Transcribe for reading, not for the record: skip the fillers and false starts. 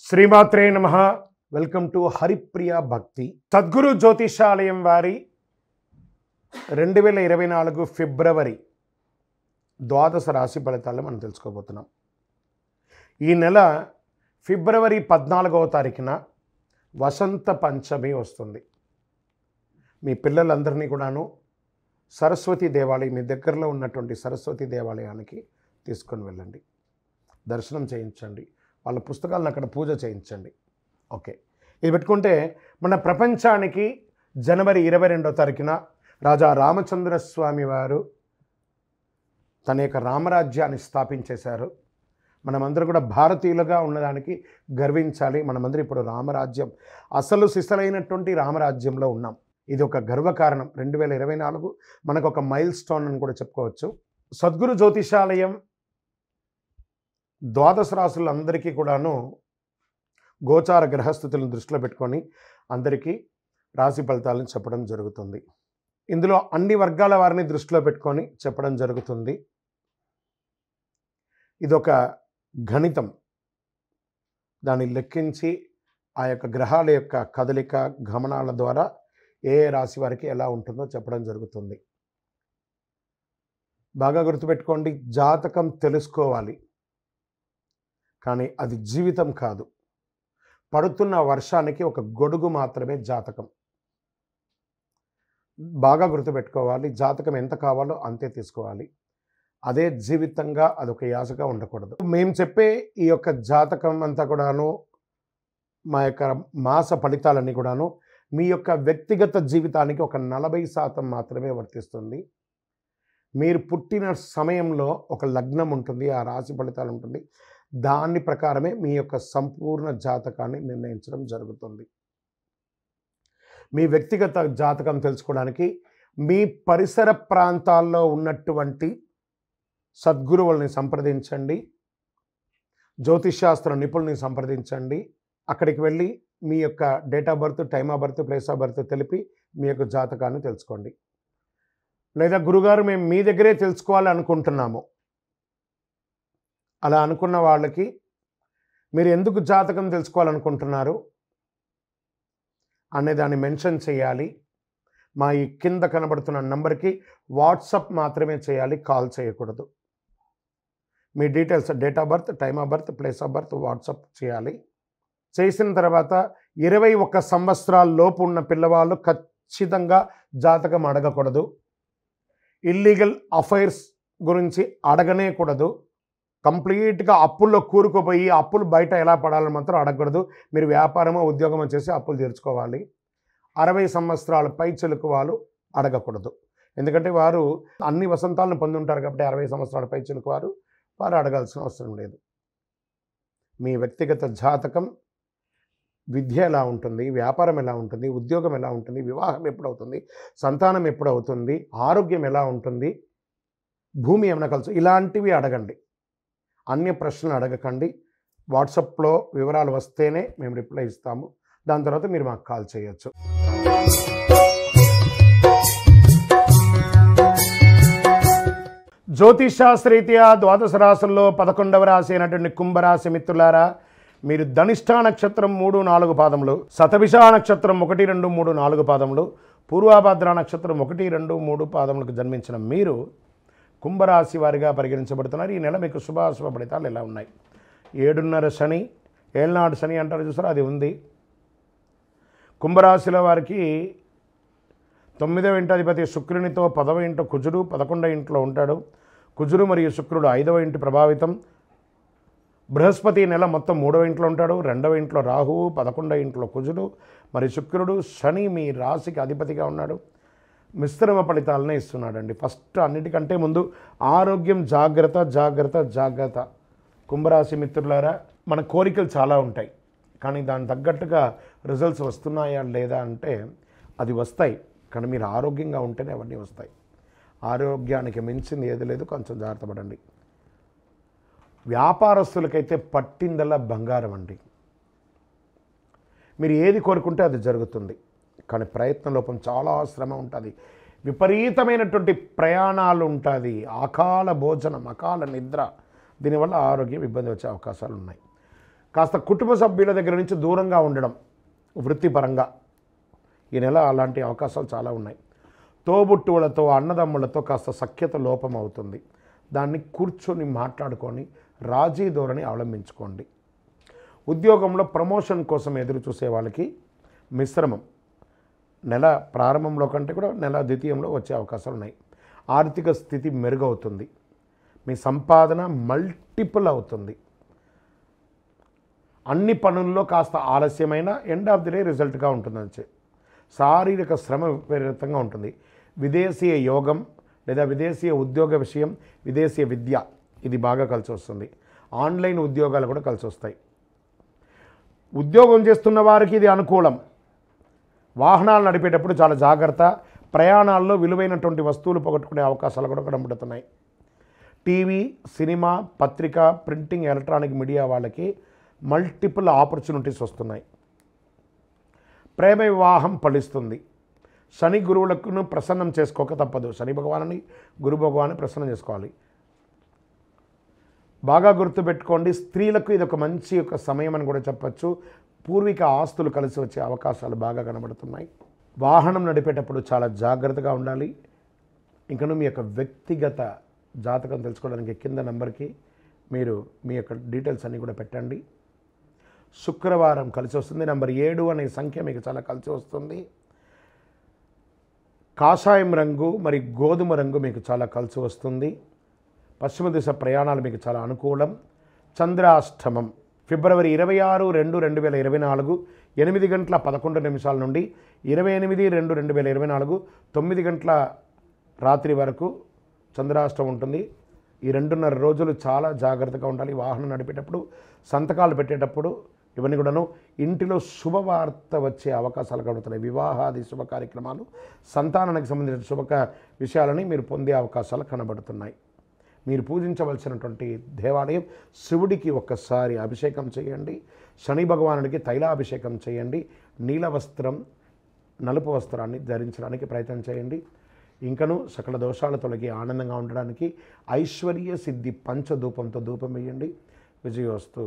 శ్రీమాత్రే నమః. Welcome to Haripriya భక్తి. సద్గురు జ్యోతిషాలయం వారి 2024 ఫిబ్రవరి ద్వాదశ రాశి ఫలితాలను మనం తెలుసుకోబోతున్నాం. ఈ నెల ఫిబ్రవరి 14వ తారీఖున వసంత పంచమి వస్తుంది. మీ పిల్లలందరినీ కూడాను సరస్వతి దేవాలయం, మీ దగ్గరలో ఉన్నటువంటి సరస్వతి దేవాలయానికి తీసుకొని వెళ్ళండి, దర్శనం చేయించండి, వాళ్ళ పుస్తకాలను అక్కడ పూజ చేయించండి. ఓకే, ఇది పెట్టుకుంటే మన ప్రపంచానికి జనవరి 22వ తారీఖున రాజా రామచంద్రస్వామి వారు తన యొక్క రామరాజ్యాన్ని స్థాపించేశారు. మనమందరం కూడా భారతీయులుగా ఉన్నదానికి గర్వించాలి. మనమందరం ఇప్పుడు రామరాజ్యం, అసలు సిసలైనటువంటి రామరాజ్యంలో ఉన్నాం. ఇది ఒక గర్వకారణం. 2024 మనకు ఒక మైల్ స్టోన్ అని కూడా చెప్పుకోవచ్చు. సద్గురు జ్యోతిషాలయం ద్వాదశ రాశులందరికీ కూడాను గోచార గ్రహస్థితులను దృష్టిలో పెట్టుకొని అందరికీ రాశి ఫలితాలను చెప్పడం జరుగుతుంది. ఇందులో అన్ని వర్గాల వారిని దృష్టిలో పెట్టుకొని చెప్పడం జరుగుతుంది. ఇదొక గణితం. దాన్ని లెక్కించి ఆ యొక్క గ్రహాల యొక్క కదలిక గమనాల ద్వారా ఏ రాశి వారికి ఎలా ఉంటుందో చెప్పడం జరుగుతుంది. బాగా గుర్తుపెట్టుకోండి, జాతకం తెలుసుకోవాలి, కానీ అది జీవితం కాదు. పడుతున్న వర్షానికి ఒక గొడుగు మాత్రమే జాతకం. బాగా గుర్తుపెట్టుకోవాలి, జాతకం ఎంత కావాలో అంతే తీసుకోవాలి. అదే జీవితంగా అదొక యాసగా ఉండకూడదు. మేము చెప్పే ఈ యొక్క జాతకం అంతా కూడాను, మా యొక్క మాస ఫలితాలన్నీ కూడాను మీ యొక్క వ్యక్తిగత జీవితానికి ఒక 40% మాత్రమే వర్తిస్తుంది. మీరు పుట్టిన సమయంలో ఒక లగ్నం ఉంటుంది, ఆ రాశి ఫలితాలు ఉంటుంది. దాని ప్రకారమే మీ యొక్క సంపూర్ణ జాతకాన్ని నిర్ణయించడం జరుగుతుంది. మీ వ్యక్తిగత జాతకం తెలుసుకోవడానికి మీ పరిసర ప్రాంతాల్లో ఉన్నటువంటి సద్గురువుల్ని సంప్రదించండి, జ్యోతిషాస్త్ర నిపుణుల్ని సంప్రదించండి. అక్కడికి వెళ్ళి మీ యొక్క date of birth, time of birth, place of birth తెలిపి మీ యొక్క జాతకాన్ని తెలుసుకోండి. లేదా గురుగారు మేము మీ దగ్గరే తెలుసుకోవాలి అనుకుంటున్నాము, అలా అనుకున్న వాళ్ళకి మీరు ఎందుకు జాతకం తెలుసుకోవాలనుకుంటున్నారు అనేదాన్ని మెన్షన్ చేయాలి. మా ఈ కింద కనబడుతున్న నంబర్కి వాట్సాప్ మాత్రమే చేయాలి, కాల్ చేయకూడదు. మీ details, date of birth, time of birth, place of birth WhatsApp చేయాలి. చేసిన తర్వాత 21 సంవత్సరాల లోపు ఉన్న పిల్లవాళ్ళు ఖచ్చితంగా జాతకం అడగకూడదు. ఇల్లీగల్ అఫైర్స్ గురించి అడగనే కూడదు. కంప్లీట్గా అప్పుల్లో కూరుకుపోయి అప్పులు బయట ఎలా పడాలని మాత్రం అడగకూడదు. మీరు వ్యాపారమో ఉద్యోగమో చేసి అప్పులు తీర్చుకోవాలి. 60 సంవత్సరాల పై చెలుకు వాళ్ళు అడగకూడదు. ఎందుకంటే వారు అన్ని వసంతాలను పొంది ఉంటారు కాబట్టి 60 సంవత్సరాల పై చెలుకు వారు అడగాల్సిన అవసరం లేదు. మీ వ్యక్తిగత జాతకం, విద్య ఎలా ఉంటుంది, వ్యాపారం ఎలా ఉంటుంది, ఉద్యోగం ఎలా ఉంటుంది, వివాహం ఎప్పుడవుతుంది, సంతానం ఎప్పుడవుతుంది, ఆరోగ్యం ఎలా ఉంటుంది, భూమి ఏమైనా కలుసు, ఇలాంటివి అడగండి. అన్య ప్రశ్నలు అడగకండి. వాట్సాప్లో వివరాలు వస్తేనే మేము రిప్లై ఇస్తాము. దాని తర్వాత మీరు మాకు కాల్ చేయొచ్చు. జ్యోతిషాస్త్రరీత్యా ద్వాదశ రాశుల్లో 11వ రాశి అయినటువంటి కుంభరాశి మిత్రులారా, మీరు ధనిష్ఠా నక్షత్రం 3, 4 పాదములు, శతభిషా నక్షత్రం 1, 2, 3, 4 పాదములు, పూర్వాభాద్ర నక్షత్రం 1, 2, 3 పాదములకు జన్మించిన మీరు కుంభరాశి వారిగా పరిగణించబడుతున్నారు. ఈ నెల మీకు శుభాశుభ ఫలితాలు ఎలా ఉన్నాయి? 7.5 శని, ఏళ్ళనాడు శని అంటారు చూసారా, అది ఉంది. కుంభరాశిలో వారికి 9వ ఇంటి అధిపతి శుక్రునితో 10వ ఇంట కుజుడు, 11వ ఇంట్లో ఉంటాడు. కుజుడు మరియు శుక్రుడు 5వ ఇంటి ప్రభావితం. బృహస్పతి నెల మొత్తం 3వ ఇంట్లో ఉంటాడు. 2వ ఇంట్లో రాహువు, 11వ ఇంట్లో కుజుడు మరియు శుక్రుడు. శని మీ రాశికి అధిపతిగా ఉన్నాడు. మిశ్రమ ఫలితాలనే ఇస్తున్నాడండి. ఫస్ట్ అన్నిటికంటే ముందు ఆరోగ్యం జాగ్రత్త, జాగ్రత్త, జాగ్రత్త. కుంభరాశి మిత్రులారా, మన కోరికలు చాలా ఉంటాయి, కానీ దానికి తగ్గట్టుగా రిజల్ట్స్ వస్తున్నాయా లేదా అంటే అది వస్తాయి, కానీ మీరు ఆరోగ్యంగా ఉంటేనే అవన్నీ వస్తాయి. ఆరోగ్యానికి మించింది ఏది లేదు, కొంచెం జాగ్రత్త పడండి. వ్యాపారస్తులకైతే పట్టిందల్లా బంగారం అండి. మీరు ఏది కోరుకుంటే అది జరుగుతుంది, కానీ ప్రయత్న లోపం, చాలా శ్రమ ఉంటుంది, విపరీతమైనటువంటి ప్రయాణాలు ఉంటుంది, అకాల భోజనం, అకాల నిద్ర, దీనివల్ల ఆరోగ్యం ఇబ్బంది వచ్చే అవకాశాలు ఉన్నాయి. కాస్త కుటుంబ సభ్యుల దగ్గర నుంచి దూరంగా ఉండడం వృత్తిపరంగా ఈ నెల అలాంటి అవకాశాలు చాలా ఉన్నాయి. తోబుట్టువులతో అన్నదమ్ములతో కాస్త సఖ్యత లోపం అవుతుంది. దాన్ని కూర్చొని మాట్లాడుకొని రాజీ ధోరణి అవలంబించుకోండి. ఉద్యోగంలో ప్రమోషన్ కోసం ఎదురు చూసే వాళ్ళకి మిశ్రమం. నెల ప్రారంభంలో కంటే కూడా నెల ద్వితీయంలో వచ్చే అవకాశాలు ఉన్నాయి. ఆర్థిక స్థితి మెరుగవుతుంది. మీ సంపాదన మల్టిపుల్ అవుతుంది. అన్ని పనుల్లో కాస్త ఆలస్యమైన ఎండ్ ఆఫ్ ది డే రిజల్ట్గా ఉంటుందని. శారీరక శ్రమ విపరీతంగా ఉంటుంది. విదేశీయ యోగం లేదా విదేశీయ ఉద్యోగ విషయం, విదేశీయ విద్య ఇది బాగా కలిసి వస్తుంది. ఆన్లైన్ ఉద్యోగాలు కూడా కలిసి వస్తాయి. ఉద్యోగం చేస్తున్న వారికి ఇది అనుకూలం. వాహనాలు నడిపేటప్పుడు చాలా జాగ్రత్త. ప్రయాణాల్లో విలువైనటువంటి వస్తువులు పోగొట్టుకునే అవకాశాలు కూడా కనబడుతున్నాయి. టీవీ, సినిమా, పత్రిక, ప్రింటింగ్, ఎలక్ట్రానిక్ మీడియా వాళ్ళకి మల్టిపుల్ ఆపర్చునిటీస్ వస్తున్నాయి. ప్రేమ వివాహం ఫలిస్తుంది. శని గురువులకు ప్రసన్నం చేసుకోక తప్పదు. శని భగవాన్ని, గురు భగవాన్ని ప్రసన్నం చేసుకోవాలి. బాగా గుర్తుపెట్టుకోండి, స్త్రీలకు ఇది ఒక మంచి సమయం అని కూడా చెప్పచ్చు. పూర్వీక ఆస్తులు కలిసి వచ్చే అవకాశాలు బాగా కనబడుతున్నాయి. వాహనం నడిపేటప్పుడు చాలా జాగ్రత్తగా ఉండాలి. ఇంకను మీ యొక్క వ్యక్తిగత జాతకం తెలుసుకోవడానికి కింద నెంబర్కి మీరు మీ యొక్క డీటెయిల్స్ అన్నీ కూడా పెట్టండి. శుక్రవారం కలిసి వస్తుంది. నెంబర్ 7 అనే సంఖ్య మీకు చాలా కలిసి వస్తుంది. కాషాయం రంగు మరి గోధుమ రంగు మీకు చాలా కలిసి వస్తుంది. పశ్చిమ దిశ ప్రయాణాలు మీకు చాలా అనుకూలం. చంద్రాష్టమం ఫిబ్రవరి 26, 2, 2024 8 గంటల 11 నిమిషాల నుండి 28, 2, 2024 9 గంటల రాత్రి వరకు చంద్రాష్టమం ఉంటుంది. ఈ 2.5 రోజులు చాలా జాగ్రత్తగా ఉండాలి. వాహనం నడిపేటప్పుడు, సంతకాలు పెట్టేటప్పుడు ఇవన్నీ కూడాను. ఇంటిలో శుభవార్త వచ్చే అవకాశాలు కలుగుతున్నాయి. వివాహాది శుభ కార్యక్రమాలు, సంతానానికి సంబంధించిన శుభ విషయాలని మీరు పొందే అవకాశాలు కనబడుతున్నాయి. మీరు పూజించవలసినటువంటి దేవాలయం శివుడికి ఒక్కసారి అభిషేకం చేయండి. శని భగవానుడికి తైలాభిషేకం చేయండి. నీల వస్త్రం, నలుపు వస్త్రాన్ని ధరించడానికి ప్రయత్నం చేయండి. ఇంకను సకల దోషాలు తొలగి ఆనందంగా ఉండడానికి ఐశ్వర్య సిద్ధి పంచధూపంతో ధూపం వేయండి. విజయోస్తు.